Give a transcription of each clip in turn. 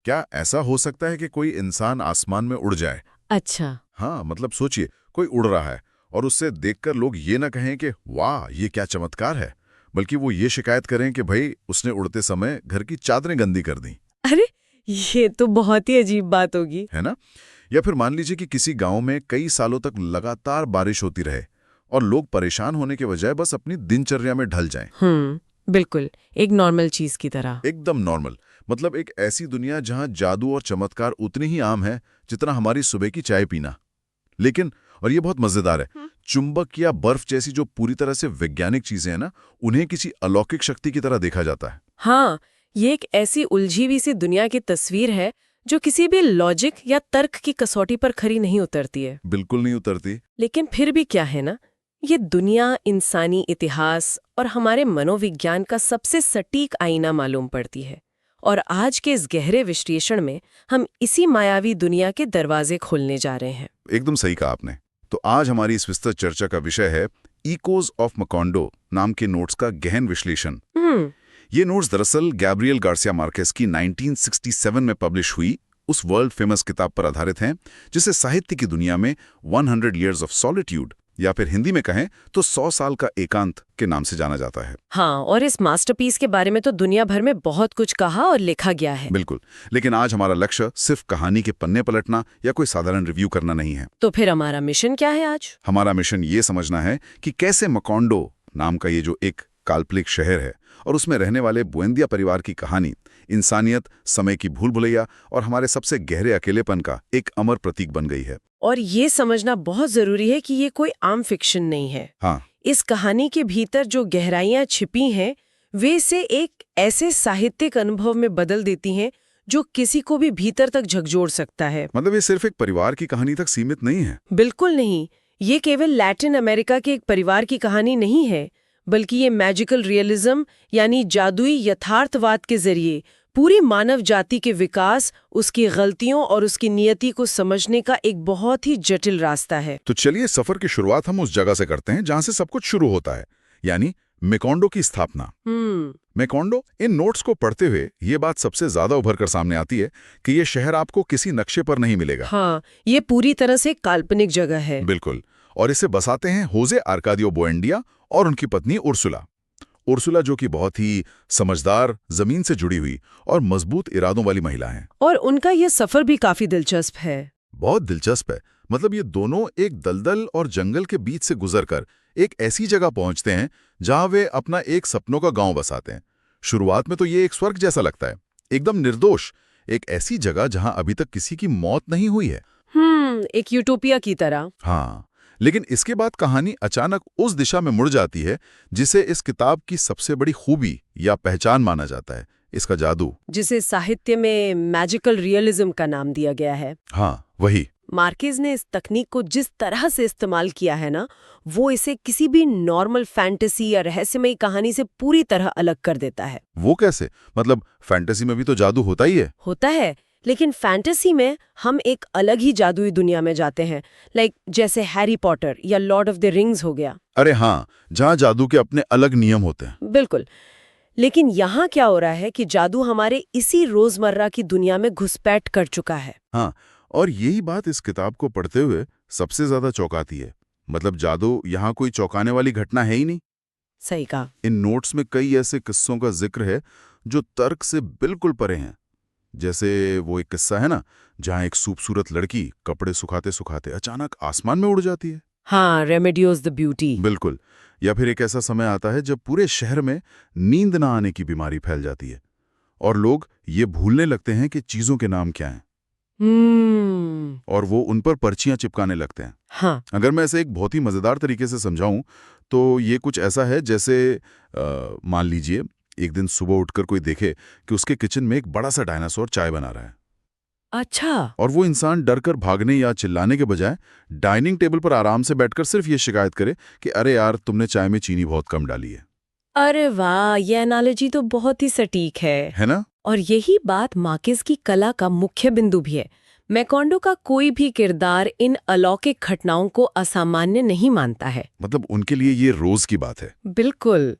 क्या ऐसा हो सकता है कि कोई इंसान आसमान में उड़ जाए? अच्छा। हाँ, मतलब सोचिए, कोई उड़ रहा है और उससे देखकर लोग ये ना कहें कि वाह ये क्या चमत्कार है, बल्कि वो ये शिकायत करें कि भाई उसने उड़ते समय घर की चादरें गंदी कर दी। अरे, ये तो बहुत ही अजीब बात होगी। है ना? या फिर मान लीजिए कि किसी गांव में कई सालों तक लगातार बारिश होती रहे और लोग परेशान होने के बजाय बस अपनी दिनचर्या में ढल जाएं। बिल्कुल, एक नॉर्मल चीज की तरह। एकदम नॉर्मल। मतलब एक ऐसी दुनिया जहां जादू और चमत्कार उतनी ही आम है जितना हमारी सुबह की चाय पीना। लेकिन, और ये बहुत मजेदार है, चुंबक या बर्फ जैसी जो पूरी तरह से वैज्ञानिक चीजें हैं ना, उन्हें किसी अलौकिक शक्ति की तरह देखा जाता है। हाँ, ये एक ऐसी उलझी हुई सी दुनिया की तस्वीर है जो किसी भी लॉजिक या तर्क की कसौटी पर खरी नहीं उतरती है। बिल्कुल नहीं उतरती। लेकिन फिर भी क्या है ना, ये दुनिया इंसानी इतिहास और हमारे मनोविज्ञान का सबसे सटीक आईना मालूम पड़ती है। और आज के इस गहरे विश्लेषण में हम इसी मायावी दुनिया के दरवाजे खोलने जा रहे हैं। एकदम सही कहा आपने। तो आज हमारी इस विस्तृत चर्चा का विषय है इकोज ऑफ मकोंडो नाम के नोट्स का गहन विश्लेषण। ये नोट्स दरअसल गैब्रियल गार्सिया मार्केस की 1967 में पब्लिश हुई उस वर्ल्ड फेमस किताब पर आधारित हैं जिसे साहित्य की दुनिया में 100 Years of Solitude या फिर हिंदी में कहें तो 100 साल का एकांत के नाम से जाना जाता है। हाँ, और इस मास्टरपीस के बारे में तो दुनिया भर में बहुत कुछ कहा और लिखा गया है। बिल्कुल, लेकिन आज हमारा लक्ष्य सिर्फ कहानी के पन्ने पलटना या कोई साधारण रिव्यू करना नहीं है। तो फिर हमारा मिशन क्या है आज? हमारा मिशन ये समझना है कि कैसे मकोंडो नाम का ये जो एक काल्पनिक शहर है और उसमें रहने वाले बुएंदिया परिवार की कहानी इंसानियत, समय की भूल भुलैया और हमारे सबसे गहरे अकेलेपन का एक अमर प्रतीक बन गई है। और ये समझना बहुत जरूरी है कि ये कोई आम फिक्शन नहीं है। हाँ, इस कहानी के भीतर जो गहराइयां छिपी हैं वे इसे एक ऐसे साहित्यिक अनुभव में बदल देती हैं जो किसी को भी भीतर तक झकझोर सकता है। मतलब ये सिर्फ एक परिवार की कहानी तक सीमित नहीं है। बिल्कुल नहीं, ये केवल लैटिन अमेरिका के एक परिवार की कहानी नहीं है, बल्कि ये मैजिकल रियलिज्म यानी जादुई यथार्थवाद के जरिए पूरी मानव जाति के विकास, उसकी गलतियों और उसकी नियति को समझने का एक बहुत ही जटिल रास्ता है। तो चलिए सफर की शुरुआत हम उस जगह से करते हैं जहां से सब कुछ शुरू होता है, यानी मेकोंडो की स्थापना। मेकोंडो, इन नोट्स को पढ़ते हुए ये बात सबसे ज्यादा उभर कर सामने आती है कि ये शहर आपको किसी नक्शे पर नहीं मिलेगा। हाँ, ये पूरी तरह से काल्पनिक जगह है। बिल्कुल, और इसे बसाते हैं होजे आर्कादियो बुएंडिया और उनकी पत्नी उर्सुला। उर्सुला जो कि बहुत ही समझदार, जमीन से जुड़ी हुई और मजबूत इरादों वाली महिला हैं। और उनका ये सफर भी काफी दिलचस्प है। बहुत दिलचस्प है। मतलब ये दोनों एक दलदल और जंगल के बीच से गुजरकर एक ऐसी जगह पहुंचते हैं जहां वे अपना एक सपनों का गांव बसाते हैं। शुरुआत में तो ये एक स्वर्ग जैसा लगता है, एकदम निर्दोष, एक ऐसी जगह जहां अभी तक किसी की मौत नहीं हुई है। एक यूटोपिया की तरह। हाँ, लेकिन इसके बाद कहानी अचानक उस दिशा में मुड़ जाती है जिसे इस किताब की सबसे बड़ी खूबी या पहचान माना जाता है, इसका जादू, जिसे साहित्य में मैजिकल रियलिज्म का नाम दिया गया है। हाँ वही। मार्केज ने इस तकनीक को जिस तरह से इस्तेमाल किया है ना, वो इसे किसी भी नॉर्मल फैंटेसी या रहस्यमयी कहानी से पूरी तरह अलग कर देता है। वो कैसे? मतलब फैंटेसी में भी तो जादू होता ही है। होता है, लेकिन फैंटेसी में हम एक अलग ही जादुई दुनिया में जाते हैं, जैसे हैरी पॉटर या लॉर्ड ऑफ द रिंग्स हो गया। अरे हाँ, जहाँ जादू के अपने अलग नियम होते हैं। बिल्कुल, लेकिन यहाँ क्या हो रहा है कि जादू हमारे इसी रोजमर्रा की दुनिया में घुसपैठ कर चुका है। हाँ, और यही बात इस किताब को पढ़ते हुए सबसे ज्यादा चौंकाती है। मतलब जादू यहाँ कोई चौंकाने वाली घटना है ही नहीं। सही कहा। इन नोट्स में कई ऐसे किस्सों का जिक्र है जो तर्क से बिल्कुल परे हैं। जैसे वो एक किस्सा है ना, जहाँ एक खूबसूरत लड़की कपड़े सुखाते सुखाते अचानक आसमान में उड़ जाती है। हाँ, रेमेडियोज द ब्यूटी। बिल्कुल। या फिर एक ऐसा समय आता है जब पूरे शहर में नींद ना आने की बीमारी फैल जाती है और लोग ये भूलने लगते हैं कि चीजों के नाम क्या हैं। और वो उन पर पर्चियां चिपकाने लगते हैं। हाँ। अगर मैं इसे एक बहुत ही मजेदार तरीके से समझाऊं तो ये कुछ ऐसा है जैसे मान लीजिए एक दिन सुबह उठकर कोई देखे कि उसके किचन में एक बड़ा सा डायनासोर चाय बना रहा है। अच्छा। और वो इंसान डरकर भागने या चिल्लाने के बजाय डाइनिंग टेबल पर आराम से बैठकर सिर्फ ये शिकायत करे कि अरे यार, तुमने चाय में चीनी बहुत कम डाली है। अरे वाह, ये एनालॉजी तो बहुत ही सटीक है ना? और यही बात मार्केज की कला का मुख्य बिंदु भी है। मैकोंडो का कोई भी किरदार इन अलौकिक घटनाओं को असामान्य नहीं मानता है। मतलब उनके लिए ये रोज की बात है। बिल्कुल।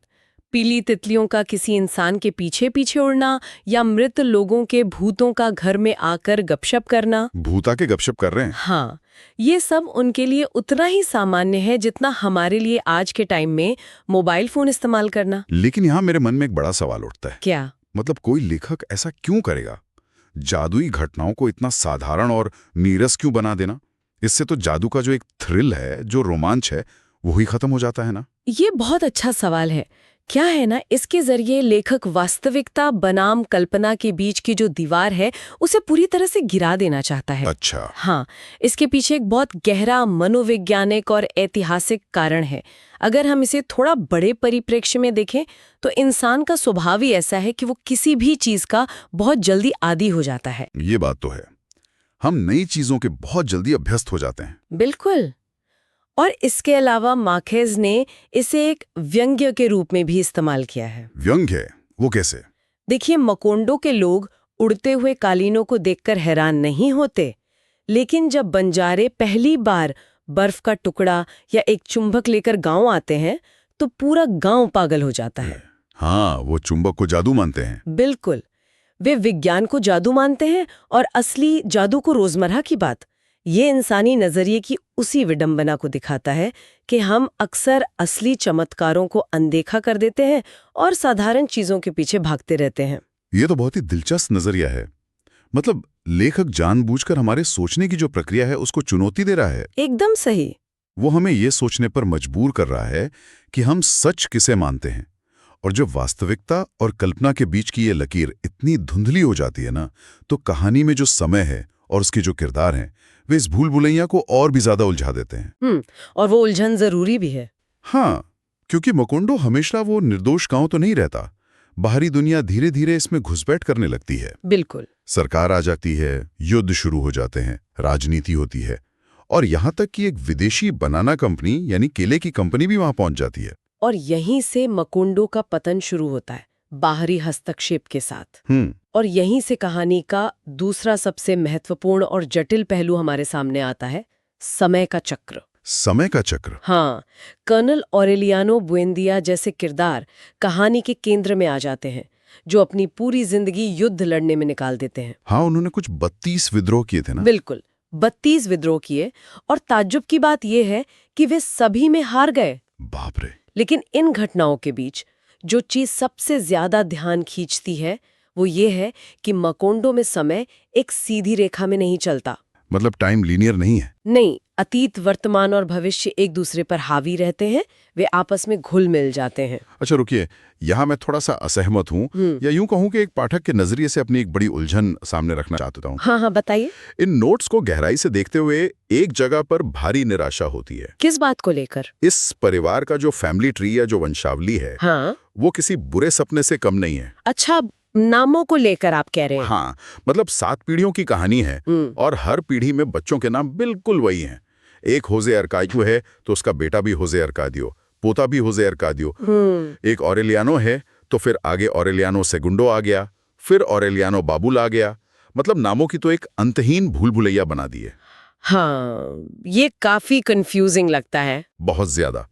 पीली तितलियों का किसी इंसान के पीछे पीछे उड़ना या मृत लोगों के भूतों का घर में आकर गपशप करना। भूता के गपशप कर रहे हैं। हाँ, ये सब उनके लिए उतना ही सामान्य है जितना हमारे लिए आज के टाइम में मोबाइल फोन इस्तेमाल करना। लेकिन यहाँ मेरे मन में एक बड़ा सवाल उठता है। क्या? मतलब कोई लेखक ऐसा क्यों करेगा? जादुई घटनाओं को इतना साधारण और नीरस क्यों बना देना? इससे तो जादू का जो एक थ्रिल है, जो रोमांच है, वही खत्म हो जाता है ना। ये बहुत अच्छा सवाल है। क्या है ना, इसके जरिए लेखक वास्तविकता बनाम कल्पना के बीच की जो दीवार है उसे पूरी तरह से गिरा देना चाहता है। अच्छा। हाँ, इसके पीछे एक बहुत गहरा मनोवैज्ञानिक और ऐतिहासिक कारण है। अगर हम इसे थोड़ा बड़े परिप्रेक्ष्य में देखें तो इंसान का स्वभाव ही ऐसा है कि वो किसी भी चीज का बहुत जल्दी आदी हो जाता है। ये बात तो है, हम नई चीजों के बहुत जल्दी अभ्यस्त हो जाते हैं। बिल्कुल। और इसके अलावा मार्केज ने इसे एक व्यंग्य के रूप में भी इस्तेमाल किया है। व्यंग्य? वो कैसे? देखिए, मकोंडो के लोग उड़ते हुए कालीनों को देखकर हैरान नहीं होते, लेकिन जब बंजारे पहली बार बर्फ का टुकड़ा या एक चुंबक लेकर गांव आते हैं तो पूरा गांव पागल हो जाता है। हाँ, वो चुंबक को जादू मानते हैं। बिल्कुल, वे विज्ञान को जादू मानते हैं और असली जादू को रोजमर्रा की बात। ये इंसानी नजरिए की उसी विडंबना को दिखाता है कि हम अक्सर असली चमत्कारों को अनदेखा कर देते हैं और साधारण चीजों के पीछे भागते रहते हैं। ये तो बहुत ही दिलचस्प नजरिया है। मतलब लेखक जानबूझकर हमारे सोचने की जो प्रक्रिया है उसको चुनौती दे रहा है। एकदम सही। वो हमें ये सोचने पर मजबूर कर रहा है कि हम सच किसे मानते हैं। और जो वास्तविकता और कल्पना के बीच की ये लकीर इतनी धुंधली हो जाती है ना, तो कहानी में जो समय है और उसके जो किरदार हैं, वे इस भूल भुलैया को और भी ज्यादा उलझा देते हैं। और वो उलझन जरूरी भी है। हाँ, क्योंकि मकोंडो हमेशा वो निर्दोष गांव तो नहीं रहता। बाहरी दुनिया धीरे धीरे इसमें घुसपैठ करने लगती है। बिल्कुल। सरकार आ जाती है, युद्ध शुरू हो जाते हैं, राजनीति होती है, और यहाँ तक कि एक विदेशी बनाना कंपनी यानी केले की कंपनी भी वहां पहुंच जाती है। और यहीं से मकोंडो का पतन शुरू होता है, बाहरी हस्तक्षेप के साथ। और यहीं से कहानी का दूसरा सबसे महत्वपूर्ण और जटिल पहलू हमारे सामने आता है, समय का चक्र। समय का चक्र? हाँ, कर्नल ऑरेलियानो बुएंदिया जैसे किरदार कहानी के केंद्र में आ जाते हैं, जो अपनी पूरी जिंदगी युद्ध लड़ने में निकाल देते हैं। हाँ, उन्होंने कुछ 32 विद्रोह किए थे ना? बिल्कुल, 32 विद्रोह किए, और ताज्जुब की बात यह है कि वे सभी में हार गए। बाप रे। लेकिन इन घटनाओं के बीच जो चीज सबसे ज्यादा ध्यान खींचती है वो ये है कि मकोंडो में समय एक सीधी रेखा में नहीं चलता। मतलब टाइम लीनियर नहीं है? नहीं, अतीत, वर्तमान और भविष्य एक दूसरे पर हावी रहते हैं, वे आपस में घुल मिल जाते हैं। अच्छा रुकिए, यहाँ मैं थोड़ा सा असहमत हूँ, या यूं कहूँ कि एक पाठक के नजरिए से अपनी एक बड़ी उलझन सामने रखना चाहता हूँ। हाँ, बताइए। इन नोट्स को गहराई से देखते हुए एक जगह पर भारी निराशा होती है। किस बात को लेकर? इस परिवार का जो फैमिली ट्री या जो वंशावली है, हाँ, वो किसी बुरे सपने से कम नहीं है। अच्छा, नामों को लेकर आप कह रहे हैं? हाँ, मतलब 7 पीढ़ियों की कहानी है और हर पीढ़ी में बच्चों के नाम बिल्कुल वही हैं। एक होजे अर्कादियो है तो उसका बेटा भी होजे अर्कादियो, पोता भी होजे अर्कादियो। एक ऑरेलियानो है तो फिर आगे ऑरेलियानो सेगुंडो आ गया, फिर ऑरेलियानो बाबुल आ गया। मतलब नामों की तो एक अंतहीन भूल भुलैया बना दी है। हाँ, ये काफी कंफ्यूजिंग लगता है। बहुत ज्यादा।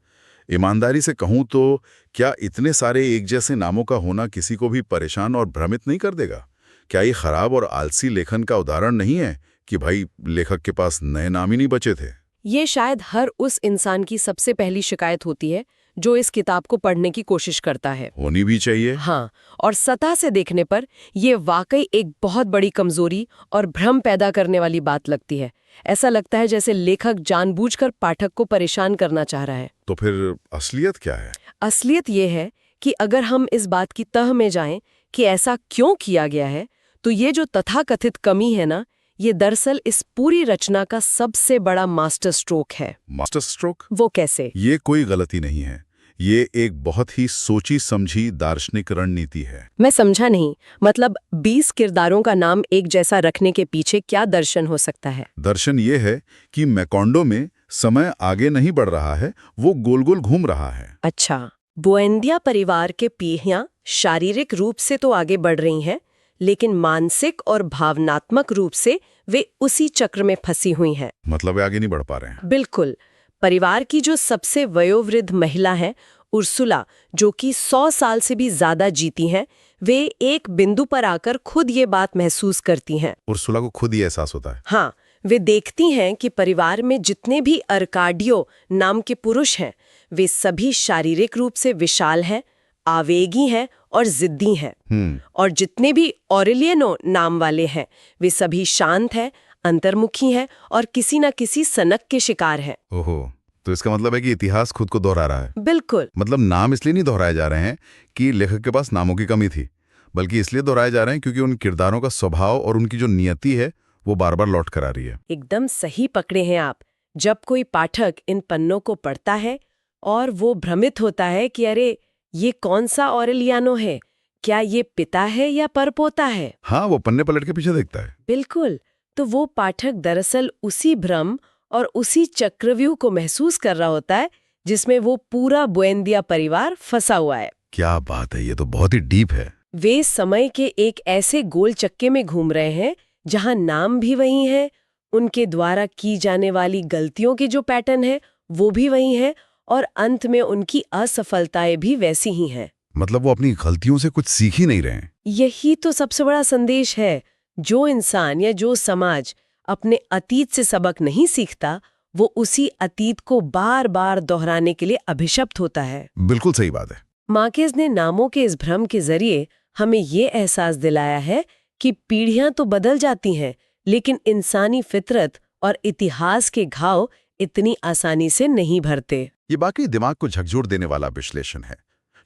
ईमानदारी से कहूं तो क्या इतने सारे एक जैसे नामों का होना किसी को भी परेशान और भ्रमित नहीं कर देगा? क्या ये खराब और आलसी लेखन का उदाहरण नहीं है कि भाई लेखक के पास नए नाम ही नहीं बचे थे? ये शायद हर उस इंसान की सबसे पहली शिकायत होती है जो इस किताब को पढ़ने की कोशिश करता है। होनी भी चाहिए। हाँ, और सतह से देखने पर ये वाकई एक बहुत बड़ी कमजोरी और भ्रम पैदा करने वाली बात लगती है। ऐसा लगता है जैसे लेखक जानबूझकर पाठक को परेशान करना चाह रहा है। तो फिर असलियत क्या है? असलियत ये है कि अगर हम इस बात की तह में जाएं कि ऐसा क्यों किया गया है, तो ये जो तथाकथित कमी है ना, ये दरअसल इस पूरी रचना का सबसे बड़ा मास्टर स्ट्रोक है। Master stroke? वो कैसे? ये कोई गलती नहीं है, ये एक बहुत ही सोची समझी दार्शनिक रणनीति है। मैं समझा नहीं। मतलब 20 किरदारों का नाम एक जैसा रखने के पीछे क्या दर्शन हो सकता है? दर्शन ये है कि मकोंडो में समय आगे नहीं बढ़ रहा है, वो गोल गोल घूम रहा है। अच्छा, बुएंदिया परिवार के पीढ़ियां शारीरिक रूप से तो आगे बढ़ रही हैं, लेकिन मानसिक और भावनात्मक रूप से वे उसी चक्र में फंसी हुई हैं। मतलब वे आगे नहीं बढ़ पा रहे हैं। बिल्कुल। परिवार की जो सबसे वयोवृद्ध महिला है, उर्सुला, जो कि 100 साल से भी ज्यादा जीती हैं, वे एक बिंदु पर आकर खुद ये बात महसूस करती हैं। उर्सुला को खुद ही एहसास होता है। हाँ, वे देखती हैं कि परिवार में जितने भी अर्काडियो नाम के पुरुष हैं, वे सभी शारीरिक रूप से विशाल हैं, आवेगी हैं और जिद्दी हैं। और जितने भी ऑरेलियनो नाम वाले हैं, वे सभी शांत हैं, अंतर्मुखी हैं और किसी न किसी सनक के शिकार हैं। ओहो, तो इसका मतलब है कि इतिहास खुद को दोहरा रहा है। बिल्कुल। मतलब नाम इसलिए नहीं दोहराए जा रहे हैं कि लेखक के पास नामों की कमी थी, बल्कि इसलिए दोहराए जा रहे हैं क्योंकि उन किरदारों का स्वभाव और उनकी जो नियति है वो बार बार लौट कर आ रही है। एकदम सही पकड़े हैं आप। जब कोई पाठक इन पन्नों को पढ़ता है और वो भ्रमित होता है कि अरे ये कौन सा ऑरेलियानो है, क्या ये पिता है या परपोता है? हाँ, वो पन्ने पलट के पीछे देखता है। बिल्कुल। तो वो पाठक दरअसल उसी भ्रम और उसी चक्रव्यूह को महसूस कर रहा होता है जिसमें वो पूरा बुएंदिया परिवार फंसा हुआ है। क्या बात है, ये तो बहुत ही डीप है। वे समय के एक ऐसे गोल चक्के में घूम रहे हैं जहां नाम भी वही है, उनके द्वारा की जाने वाली गलतियों के जो पैटर्न है वो भी वही है और अंत में उनकी असफलताएं भी वैसी ही हैं। मतलब वो अपनी गलतियों से कुछ सीख ही नहीं रहे हैं। यही तो सबसे बड़ा संदेश है। जो इंसान या जो समाज अपने अतीत से सबक नहीं सीखता, वो उसी अतीत को बार बार दोहराने के लिए अभिशप्त होता है। बिल्कुल सही बात है। मार्केज ने नामों के इस भ्रम के जरिए हमें ये एहसास दिलाया है कि पीढ़ियां तो बदल जाती हैं, लेकिन इंसानी फितरत और इतिहास के घाव इतनी आसानी से नहीं भरते। ये बाकी दिमाग को झकझोर देने वाला विश्लेषण है।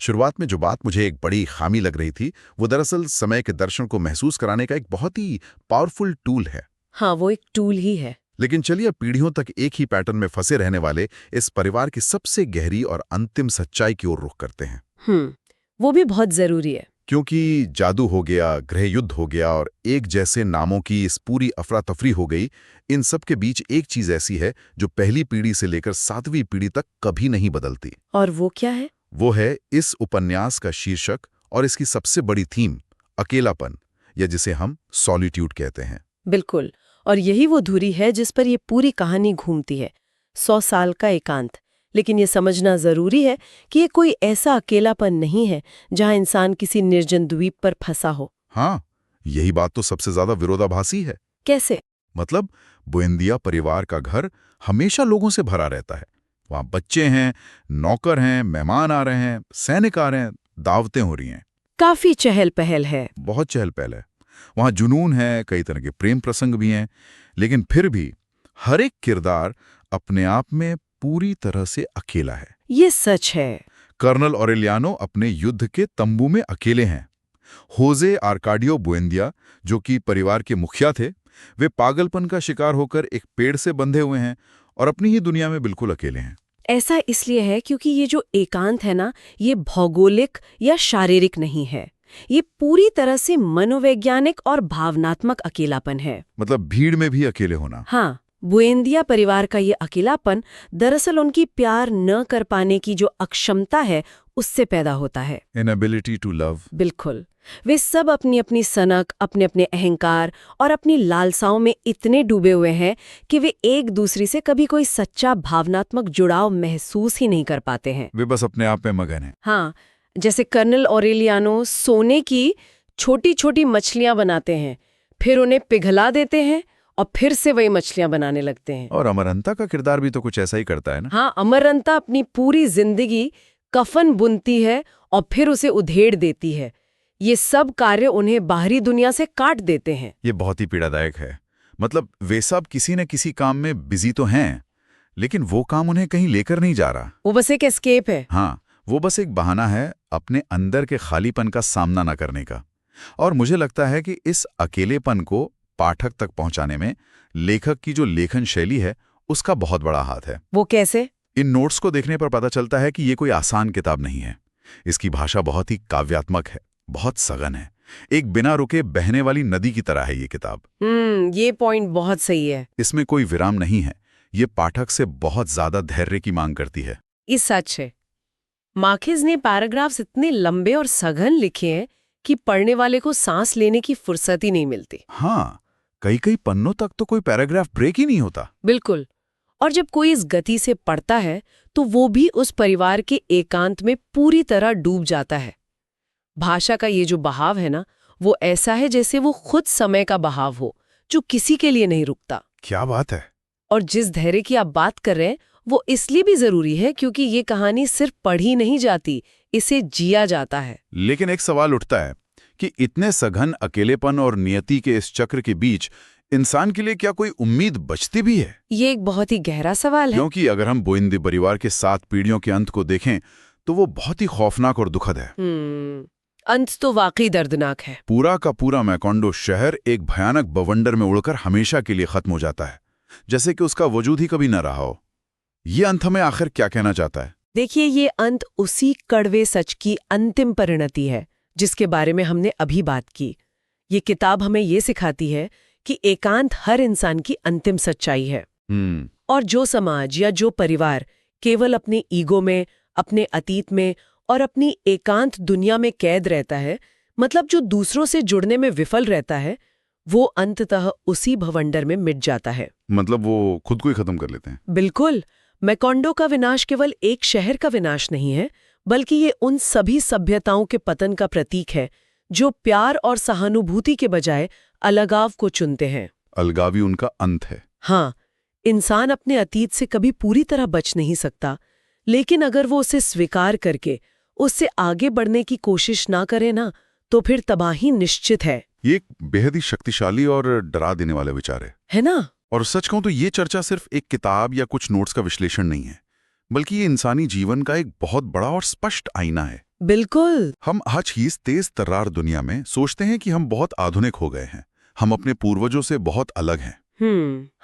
शुरुआत में जो बात मुझे एक बड़ी खामी लग रही थी, वो दरअसल समय के दर्शन को महसूस कराने का एक बहुत ही पावरफुल टूल है। हाँ, वो एक टूल ही है। लेकिन चलिए पीढ़ियों तक एक ही पैटर्न में फंसे रहने वाले इस परिवार की सबसे गहरी और अंतिम सच्चाई की ओर रुख करते हैं। वो भी बहुत जरूरी है। क्योंकि जादू हो गया, गृह युद्ध हो गया और एक जैसे नामों की इस पूरी अफरा तफरी हो गई, इन सब के बीच एक चीज ऐसी है जो पहली पीढ़ी से लेकर 7वीं पीढ़ी तक कभी नहीं बदलती। और वो क्या है? वो है इस उपन्यास का शीर्षक और इसकी सबसे बड़ी थीम, अकेलापन, या जिसे हम सॉलिट्यूड कहते हैं। बिल्कुल। और यही वो धुरी है जिस पर ये पूरी कहानी घूमती है। 100 साल का एकांत। लेकिन ये समझना जरूरी है कि ये कोई ऐसा अकेलापन नहीं है जहां इंसान किसी निर्जन द्वीप पर फंसा हो। हाँ, यही बात तो सबसे ज्यादा विरोधाभासी है। कैसे? मतलब बुएंदिया परिवार का घर हमेशा लोगों से भरा रहता है। वहां बच्चे हैं, नौकर हैं, मेहमान आ रहे हैं, सैनिक आ रहे हैं, दावतें हो रही हैं। काफी चहल पहल है। बहुत चहल पहल है। वहां जुनून है, कई तरह के प्रेम प्रसंग भी हैं, लेकिन फिर भी हर एक किरदार अपने आप में पूरी तरह से अकेला है। ये सच है। कर्नल ऑरेलियानो अपने युद्ध के तंबू में अकेले हैं। होजे आर्काडियो बुएंदिया, जो कि परिवार के मुखिया थे, वे पागलपन का शिकार होकर एक पेड़ से बंधे हुए हैं और अपनी ही दुनिया में बिल्कुल अकेले हैं। ऐसा इसलिए है क्योंकि ये जो एकांत है ना, ये भौगोलिक या शारीरिक नहीं है। ये पूरी तरह से मनोवैज्ञानिक और भावनात्मक अकेलापन है। मतलब भीड़ में भी अकेले होना। हाँ, बुएंदिया परिवार का ये अकेलापन दरअसल उनकी प्यार न कर पाने की जो अक्षमता है उससे पैदा होता है। Inability to love. बिल्कुल। वे सब अपनी अपनी सनक, अपने अपने अहंकार और अपनी लालसाओं में इतने डूबे हुए हैं कि वे एक दूसरे से कभी कोई सच्चा भावनात्मक जुड़ाव महसूस ही नहीं कर पाते हैं। वे बस अपने आप में मगन हैं। हाँ, जैसे कर्नल ऑरेलियानो सोने की छोटी छोटी मछलियां बनाते हैं, फिर उन्हें पिघला देते हैं और फिर से वही मछलियां बनाने लगते हैं। और अमरंता का किरदार भी तो कुछ ऐसा ही करता है ना। हाँ, अमरंता अपनी पूरी जिंदगी कफन बुनती है और फिर उसे उधेड़ देती है। ये सब कार्य उन्हें बाहरी दुनिया से काट देते हैं। ये बहुत ही पीड़ादायक है। मतलब वे सब किसी न किसी काम में बिजी तो हैं, लेकिन वो काम उन्हें कहीं लेकर नहीं जा रहा। वो बस एक एस्केप है। हाँ, वो बस एक बहाना है अपने अंदर के खालीपन का सामना न करने का। और मुझे लगता है कि इस अकेलेपन को पाठक तक पहुंचाने में लेखक की जो लेखन शैली है उसका बहुत बड़ा हाथ है। वो कैसे? इन नोट्स को देखने पर पता चलता है कि ये कोई आसान किताब नहीं है। इसकी भाषा बहुत ही काव्यात्मक है, बहुत सघन है। एक बिना रुके बहने वाली नदी की तरह है ये किताब। ये पॉइंट बहुत सही है। इसमें कोई विराम नहीं है। ये पाठक से बहुत ज्यादा धैर्य की मांग करती है। इस सच है। मार्केज ने पैराग्राफ्स इतने लंबे और सघन लिखे हैं कि पढ़ने वाले को सांस लेने की फुर्सत ही नहीं मिलती। हाँ, कई कई पन्नों तक तो कोई पैराग्राफ ब्रेक ही नहीं होता। बिल्कुल। और जब कोई इस गति से पढ़ता है तो वो भी उस परिवार के एकांत में पूरी तरह डूब जाता है। भाषा का ये जो बहाव है ना, वो ऐसा है जैसे वो खुद समय का बहाव हो, जो किसी के लिए नहीं रुकता। क्या बात है। और जिस धैर्य की आप बात कर रहे हैं वो इसलिए भी जरूरी है क्योंकि ये कहानी सिर्फ पढ़ी नहीं जाती, इसे जिया जाता है। लेकिन एक सवाल उठता है कि इतने सघन अकेलेपन और नियति के इस चक्र के बीच इंसान के लिए क्या कोई उम्मीद बचती भी है? ये एक बहुत ही गहरा सवाल है। क्योंकि अगर हम बोइंदी परिवार के 7 पीढ़ियों के अंत को देखें तो वो बहुत ही खौफनाक और दुखद है। अंत तो वाकई दर्दनाक है। पूरा का पूरा मैकोंडो शहर एक भयानक बवंडर में उड़कर हमेशा के लिए खत्म हो जाता है, जैसे कि उसका वजूद ही कभी न रहा हो। ये अंत हमें आखिर क्या कहना चाहता है? देखिए, ये अंत उसी कड़वे सच की अंतिम परिणति है जिसके बारे में हमने अभी बात की। ये किताब हमें ये सिखाती है कि एकांत हर इंसान की अंतिम सच्चाई है। और जो समाज या जो परिवार केवल अपने ईगो में, अपने अतीत में और अपनी एकांत दुनिया में कैद रहता है, मतलब जो दूसरों से जुड़ने में विफल रहता है, वो अंततः उसी भवंडर में मिट जाता है। मतलब वो खुद को ही खत्म कर लेते हैं। बिल्कुल। मैकोंडो का विनाश केवल एक शहर का विनाश नहीं है, बल्कि ये उन सभी सभ्यताओं के पतन का प्रतीक है जो प्यार और सहानुभूति के बजाय अलगाव को चुनते हैं। अलगावी उनका अंत है। हाँ, इंसान अपने अतीत से कभी पूरी तरह बच नहीं सकता, लेकिन अगर वो उसे स्वीकार करके उससे आगे बढ़ने की कोशिश ना करे ना, तो फिर तबाही निश्चित है। ये एक बेहद ही शक्तिशाली और डरा देने वाला विचार है ना? और सच कहूं तो ये चर्चा सिर्फ एक किताब या कुछ नोट्स का विश्लेषण नहीं है, बल्कि ये इंसानी जीवन का एक बहुत बड़ा और स्पष्ट आईना है। बिल्कुल। हम आज की इस तेज तर्रार दुनिया में सोचते हैं कि हम बहुत आधुनिक हो गए हैं, हम अपने पूर्वजों से बहुत अलग हैं।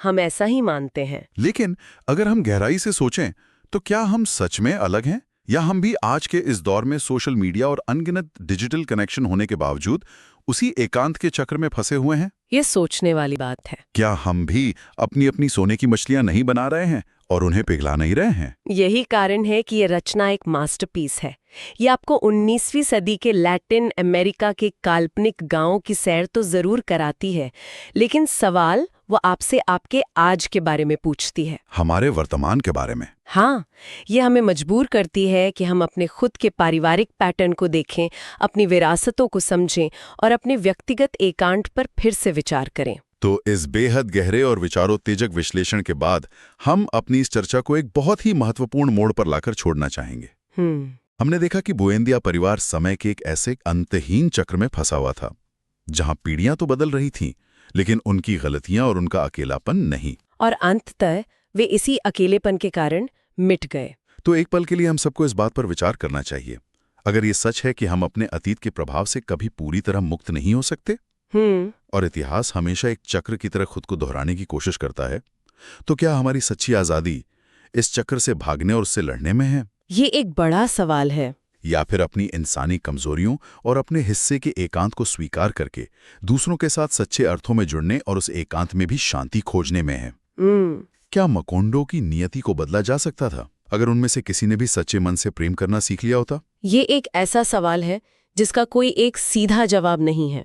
हम ऐसा ही मानते हैं। लेकिन अगर हम गहराई से सोचें तो क्या हम सच में अलग हैं, या हम भी आज के इस दौर में सोशल मीडिया और अनगिनत डिजिटल कनेक्शन होने के बावजूद उसी एकांत के चक्र में फंसे हुए हैं? ये सोचने वाली बात है। क्या हम भी अपनी अपनी सोने की मछलियां नहीं बना रहे हैं और उन्हें पिघला नहीं रहे हैं? यही कारण है कि ये रचना एक मास्टरपीस है। ये आपको 19वीं सदी के लैटिन अमेरिका के काल्पनिक गांवों की सैर तो जरूर कराती है, लेकिन सवाल वो आपसे आपके आज के बारे में पूछती है, हमारे वर्तमान के बारे में। हाँ, ये हमें मजबूर करती है कि हम अपने खुद के पारिवारिक पैटर्न को देखें, अपनी विरासतों को समझें और अपने व्यक्तिगत एकांत पर फिर से विचार करें। तो इस बेहद गहरे और विचारोत्तेजक विश्लेषण के बाद हम अपनी इस चर्चा को एक बहुत ही महत्वपूर्ण मोड़ पर लाकर छोड़ना चाहेंगे। हमने देखा कि बुएंदिया परिवार समय के एक ऐसे अंतहीन चक्र में फंसा हुआ था, जहां पीढ़ियां तो बदल रही थीं, लेकिन उनकी गलतियां और उनका अकेलापन नहीं। और अंततः वे इसी अकेलेपन के कारण मिट गए। तो एक पल के लिए हम सबको इस बात पर विचार करना चाहिए, अगर ये सच है कि हम अपने अतीत के प्रभाव से कभी पूरी तरह मुक्त नहीं हो सकते और इतिहास हमेशा एक चक्र की तरह खुद को दोहराने की कोशिश करता है, तो क्या हमारी सच्ची आजादी इस चक्र से भागने और उससे लड़ने में है? ये एक बड़ा सवाल है। या फिर अपनी इंसानी कमजोरियों और अपने हिस्से के एकांत को स्वीकार करके दूसरों के साथ सच्चे अर्थों में जुड़ने और उस एकांत में भी शांति खोजने में है? क्या मैकोंडो की नियति को बदला जा सकता था अगर उनमें से किसी ने भी सच्चे मन से प्रेम करना सीख लिया होता? ये एक ऐसा सवाल है जिसका कोई एक सीधा जवाब नहीं है।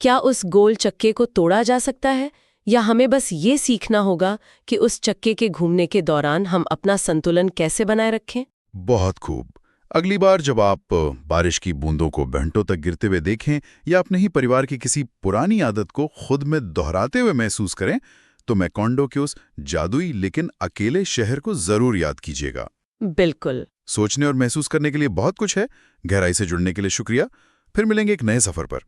क्या उस गोल चक्के को तोड़ा जा सकता है, या हमें बस ये सीखना होगा कि उस चक्के के घूमने के दौरान हम अपना संतुलन कैसे बनाए रखें? बहुत खूब। अगली बार जब आप बारिश की बूंदों को घंटों तक गिरते हुए देखें या अपने ही परिवार की किसी पुरानी आदत को खुद में दोहराते हुए महसूस करें, तो मैकोंडो के उस जादुई लेकिन अकेले शहर को जरूर याद कीजिएगा। बिल्कुल। सोचने और महसूस करने के लिए बहुत कुछ है। गहराई से जुड़ने के लिए शुक्रिया। फिर मिलेंगे एक नए सफर पर।